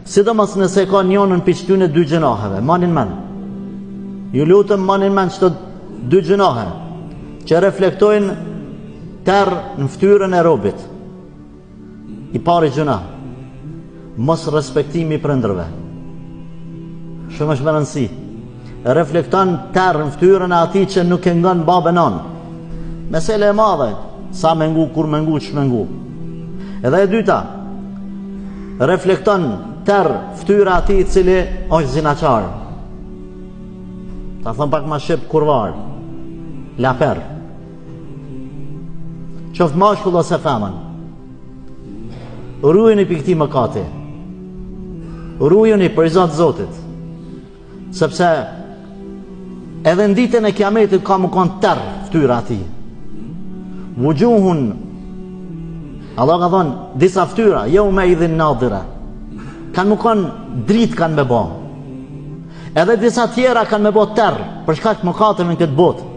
sidomos nëse ka njënën për qëtyne dy gjënaheve, manin men. Ju lutëm manin men qëto dy gjënahe, që reflektojnë terë në ftyrën e robit. I pari gjëna, mos respektimi prindërve. Shumë është më rëndësi. Reflekton terë në ftyrën e ati që nuk e ngon babën anë. Mesele e madhe, sa me ngu, kur me ngu, që me ngu. Edhe e dyta, reflekton terë ftyra ati cili është zinaqar. Ta thëmë pak ma shqip kurvar, laper. Qoftë mashkull ose femën. Rujën i për këti mëkati. Rujën i për i Zotë Zotit. Sepse edhe në ditën e kiametit ka më kanë tërë ftyra ati. Vugjuhun, Allah ka thonë, disa ftyra, jo me idhin nadhira. Kanë më kanë dritë kanë me bo. Edhe disa tjera kanë me bo tërë, për shkak të mëkateve në këtë botë.